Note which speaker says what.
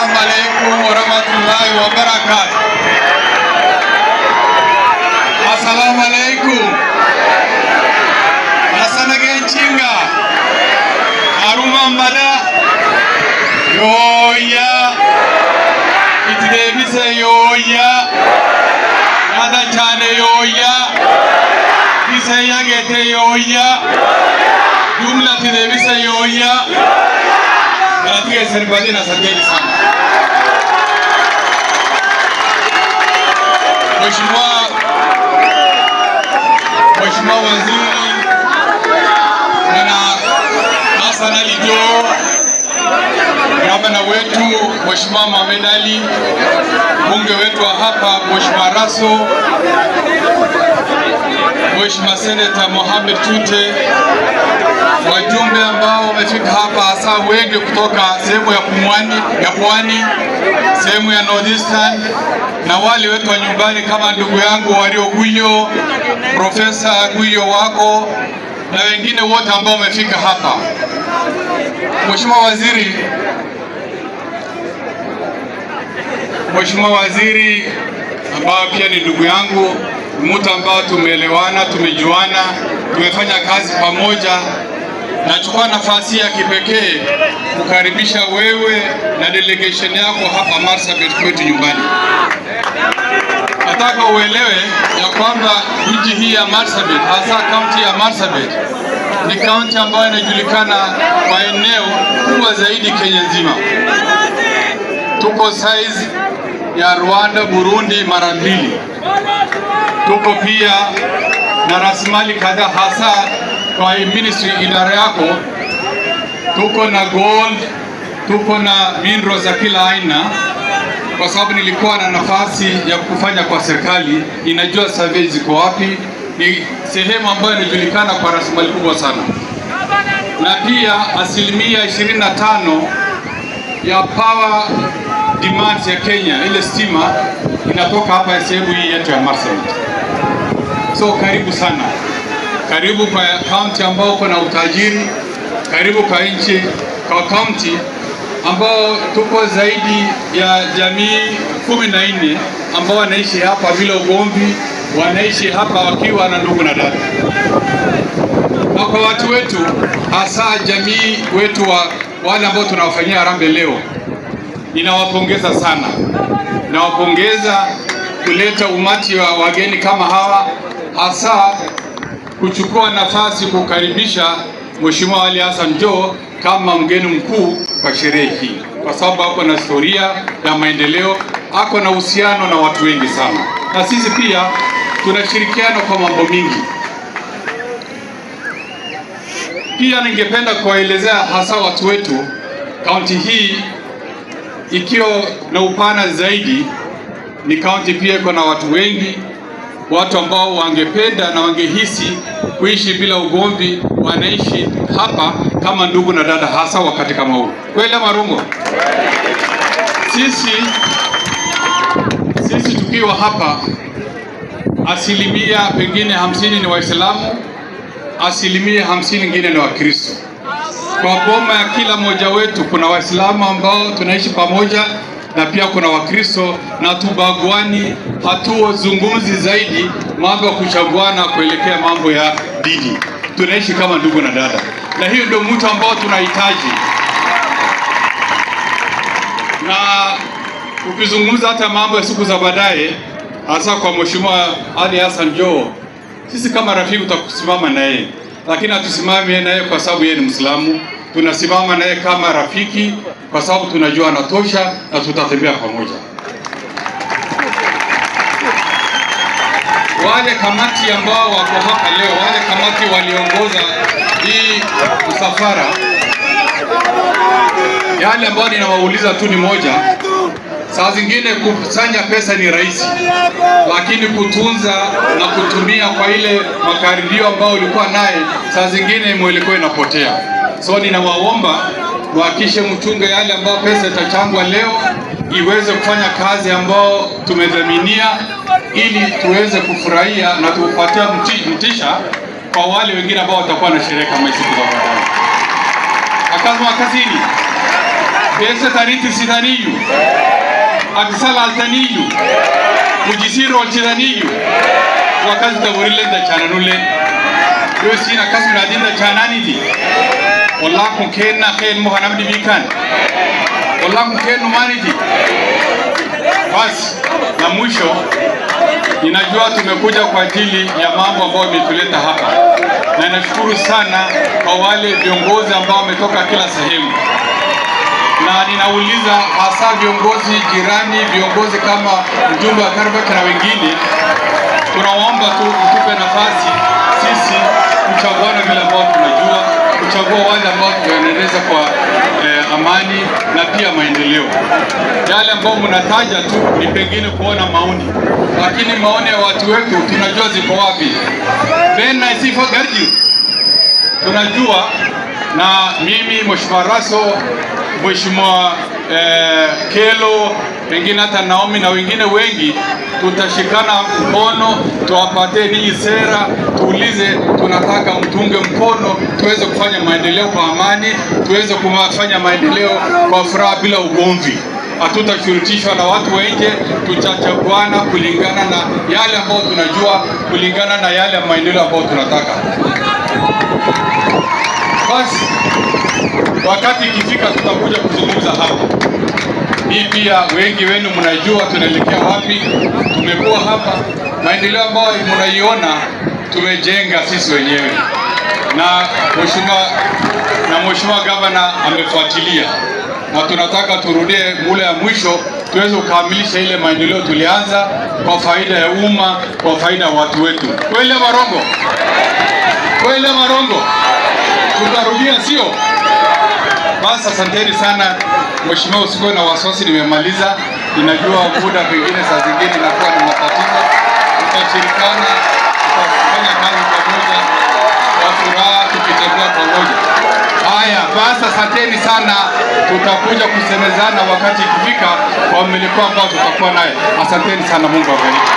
Speaker 1: Assalamu alaikum warahmatullahi wabarakatuh. Assalamu alaikum. Nasana genchinga. Aruma mbada. Yoya. Itidebise yoya. Nada chane yoya. Bise yagete yoya. Jumla itidebise yoya. Katika serikali na sajili sana. Mheshimiwa Waziri na Hassan Ali Joho, gavana wetu Mheshimiwa Mohamed Ali, bunge wetu wa hapa Mheshimiwa Raso, Mheshimiwa Senator Mohamed Tute, wajumbe ambao wamefika hapa hasa wengi kutoka sehemu ya Pwani, sehemu ya Northeastern, na wale wetu wa nyumbani kama ndugu yangu Wario Guyo, Profesa Guyo wako na wengine wote ambao wamefika hapa. Mheshimiwa Waziri ambao pia ni ndugu yangu, mtu ambao tumeelewana, tumejuana, tumefanya kazi pamoja. Nachukua nafasi ya kipekee kukaribisha wewe na delegation yako hapa Marsabit kwetu nyumbani. Nataka uelewe ya kwamba mji hii ya Marsabit, hasa kaunti ya Marsabit, ni kaunti ambayo inajulikana kwa eneo kubwa zaidi Kenya nzima. Tuko size ya Rwanda, Burundi mara mbili. Tuko pia na rasilimali kadhaa hasa kwa ministry idara yako. Tuko na gold, tuko na minerals za kila aina, kwa sababu nilikuwa na nafasi ya kufanya kwa serikali, inajua survey ziko wapi. Ni sehemu ambayo inajulikana kwa rasilimali kubwa sana, na pia 25% ya power demands ya Kenya, ile stima inatoka hapa sehemu hii yetu ya Marsabit. So karibu sana, karibu kwa kaunti ambao kuna utajiri, karibu kwa nchi, kwa kaunti ambao tuko zaidi ya jamii 14 ambao wanaishi hapa bila ugomvi, wanaishi hapa wakiwa na ndugu na dada. Na kwa watu wetu, hasa jamii wetu wa wale ambao tunawafanyia harambee leo, ninawapongeza sana. Nawapongeza kuleta umati wa wageni kama hawa, hasa kuchukua nafasi kukaribisha Mheshimiwa Ali Hassan Joho kama mgeni mkuu kwa sherehe hii, kwa sababu ako na historia ya maendeleo, ako na uhusiano na watu wengi sana, na sisi pia tunashirikiana kwa mambo mingi. Pia ningependa kuwaelezea hasa watu wetu, kaunti hii ikiwa na upana zaidi, ni kaunti pia iko na watu wengi, watu ambao wangependa na wangehisi kuishi bila ugomvi, wanaishi hapa kama ndugu na dada, hasa wakati kama huu. Kweli Marungo? Sisi tukiwa hapa, asilimia pengine 50 ni Waislamu, asilimia 50 nyingine ni Wakristo. Kwa boma ya kila mmoja wetu kuna Waislamu ambao tunaishi pamoja, na pia kuna Wakristo, na tubaguani, hatuozungumzi zaidi mambo ya kuchaguana kuelekea mambo ya dini. Tunaishi kama ndugu na dada, na hiyo ndio mtu ambao tunahitaji. Na ukizungumza hata mambo ya siku za baadaye, hasa kwa Mheshimiwa Ali Hassan Joho, sisi kama rafiki tutakusimama na yeye, lakini hatusimami na yeye kwa sababu yeye ni Muislamu. Tunasimama naye kama rafiki kwa sababu tunajua anatosha na tutatembea pamoja. Wale kamati ambao wako hapa leo, wale kamati waliongoza hii msafara, yale ambao ninawauliza tu ni moja. Saa zingine kukusanya pesa ni rahisi, lakini kutunza na kutumia kwa ile makadirio ambao ulikuwa naye, saa zingine mwelekeo inapotea. So ninawaomba wahakishe mchunge yale ambao pesa itachangwa leo iweze kufanya kazi ambao tumedhaminia, ili tuweze kufurahia na tupatie mtisha kwa wale wengine ambao watakuwa na sherehe kama siku za baadaye. Akazi makazini. Desa tariti sidaniyu. Aksal altaniyu. Kujisiro altaniyu. Wakazi taburile da chananulle. Yosina kasmi adinda chanani di. Wallah kun kenna khen muhanamdi bikan. Wallah kun kennu mani di. Basi na mwisho, ninajua tumekuja kwa ajili ya mambo ambayo imetuleta hapa, na nashukuru sana kwa wale viongozi ambao wametoka kila sehemu, na ninauliza hasa viongozi jirani, viongozi kama mjumbe wa Karabakh na wengine, tunaomba tu utupe nafasi sisi kuchaguana vile ambao tunajua, kuchagua wale ambao tunaendeleza kwa amani na pia maendeleo. Yale ambao mnataja tu ni pengine kuona maoni, lakini maoni ya watu wetu tunajua ziko wapi. Bena sifa garji tunajua, na mimi Mheshimiwa Raso, Mheshimiwa Kelo, pengine hata Naomi na wengine wengi, tutashikana mkono, tuwapatie ninyi sera, tuulize tunataka mtunge mkono, tuweze kufanya maendeleo kwa amani, tuweze kufanya maendeleo kwa furaha bila ugomvi. Hatutashurutishwa na watu wengi, tutachaguana kulingana na yale ambayo tunajua, kulingana na yale maendeleo ambayo tunataka. Basi wakati ikifika tutakuja kuzungumza hapa. Hii pia wengi wenu mnajua tunaelekea wapi. Tumekuwa hapa, maendeleo ambayo mnaiona tumejenga sisi wenyewe, na Mheshimiwa Gavana amefuatilia, na tunataka turudie mule ya mwisho tuweze kukamilisha ile maendeleo tulianza kwa faida ya umma, kwa faida ya watu wetu. Kweli Marongo? Kweli Marongo? Tutarudia, sio? Basi asanteni sana Mheshimiwa, usikuwe na wasiwasi, nimemaliza. Ninajua muda pengine saa zingine inakuwa ni matatizo. Tutashirikiana, tutafanya kazi pamoja kwa furaha, tukitembea pamoja. Haya, basi asanteni sana, tutakuja kusemezana wakati ikifika kwa mlikuwa ambao tutakuwa naye. Asanteni sana, Mungu awabariki.